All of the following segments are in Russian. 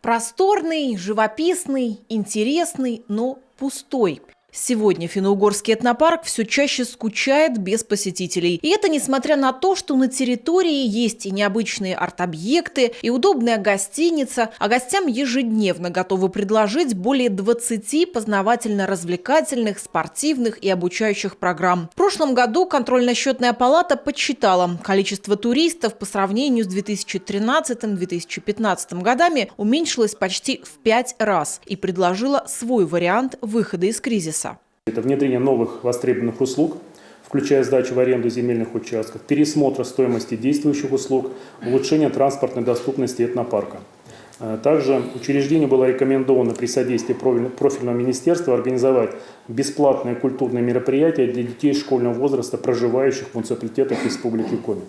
Просторный, живописный, интересный, но пустой. Сегодня Финно-Угорский этнопарк все чаще скучает без посетителей. И это несмотря на то, что на территории есть и необычные арт-объекты, и удобная гостиница, а гостям ежедневно готовы предложить более 20 познавательно-развлекательных, спортивных и обучающих программ. В прошлом году контрольно-счетная палата подсчитала, количество туристов по сравнению с 2013-2015 годами уменьшилось почти в 5 раз и предложила свой вариант выхода из кризиса. Это внедрение новых востребованных услуг, включая сдачу в аренду земельных участков, пересмотр стоимости действующих услуг, улучшение транспортной доступности этнопарка. Также учреждению было рекомендовано при содействии профильного министерства организовать бесплатные культурные мероприятия для детей школьного возраста, проживающих в муниципалитетах Республики Коми.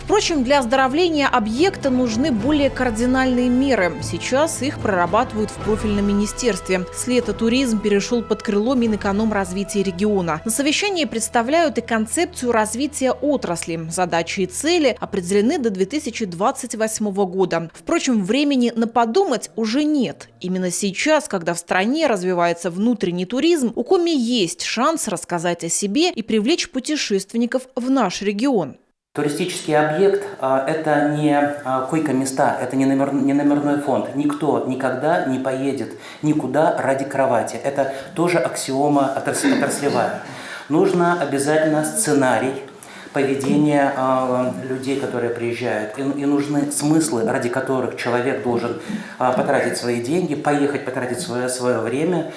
Впрочем, для оздоровления объекта нужны более кардинальные меры. Сейчас их прорабатывают в профильном министерстве. С лета туризм перешел под крыло Минэкономразвития региона. На совещании представляют и концепцию развития отрасли. Задачи и цели определены до 2028 года. Впрочем, времени на подумать уже нет. Именно сейчас, когда в стране развивается внутренний туризм, у Коми есть шанс рассказать о себе и привлечь путешественников в наш регион. Туристический объект – это не койко-места, это не номерной фонд. Никто никогда не поедет никуда ради кровати. Это тоже аксиома отраслевая. Нужно обязательно сценарий поведения людей, которые приезжают. И нужны смыслы, ради которых человек должен потратить свои деньги, поехать потратить свое время,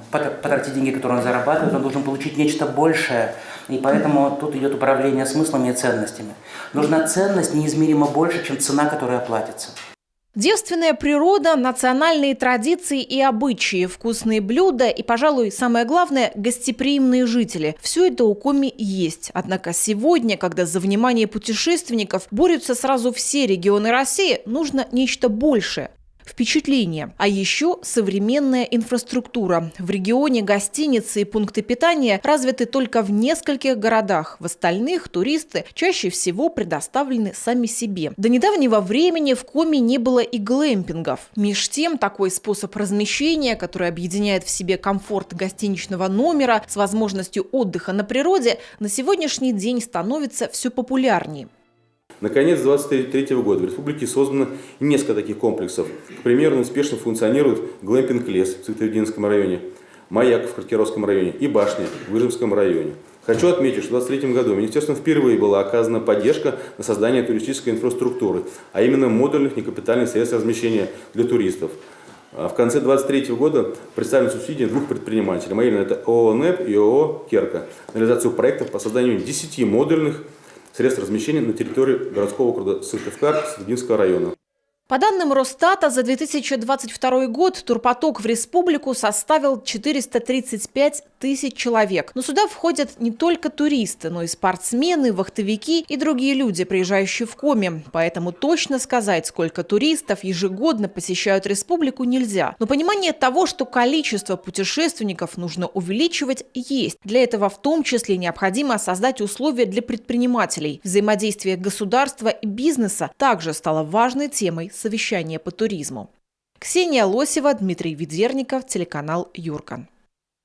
потратить деньги, которые он зарабатывает. Он должен получить нечто большее. И поэтому тут идет управление смыслами и ценностями. Нужна ценность неизмеримо больше, чем цена, которая платится. Девственная природа, национальные традиции и обычаи, вкусные блюда и, пожалуй, самое главное – гостеприимные жители. Все это у Коми есть. Однако сегодня, когда за внимание путешественников борются сразу все регионы России, нужно нечто большее. Впечатление. А еще современная инфраструктура. В регионе гостиницы и пункты питания развиты только в нескольких городах. В остальных туристы чаще всего предоставлены сами себе. До недавнего времени в Коми не было и глэмпингов. Меж тем, такой способ размещения, который объединяет в себе комфорт гостиничного номера с возможностью отдыха на природе, на сегодняшний день становится все популярнее. Наконец, с 2023 года в республике создано несколько таких комплексов. К примеру, успешно функционирует глэмпинг-лес в Цветоевдинском районе, маяк в Каркеровском районе и башня в Выжимском районе. Хочу отметить, что в 2023 году министерством впервые была оказана поддержка на создание туристической инфраструктуры, а именно модульных некапитальных средств размещения для туристов. В конце 2023 года представлены субсидии двух предпринимателей, а именно это ООО «НЭП» и ООО «Керка», на реализацию проектов по созданию 10 модульных средств размещения на территории городского округа Сыктывкар Цветоевдинского района. По данным Росстата, за 2022 год турпоток в республику составил 435 тысяч человек. Но сюда входят не только туристы, но и спортсмены, вахтовики и другие люди, приезжающие в Коми. Поэтому точно сказать, сколько туристов ежегодно посещают республику, нельзя. Но понимание того, что количество путешественников нужно увеличивать, есть. Для этого в том числе необходимо создать условия для предпринимателей. Взаимодействие государства и бизнеса также стало важной темой совещания по туризму. Ксения Лосева, Дмитрий Ведерников, телеканал Юркан.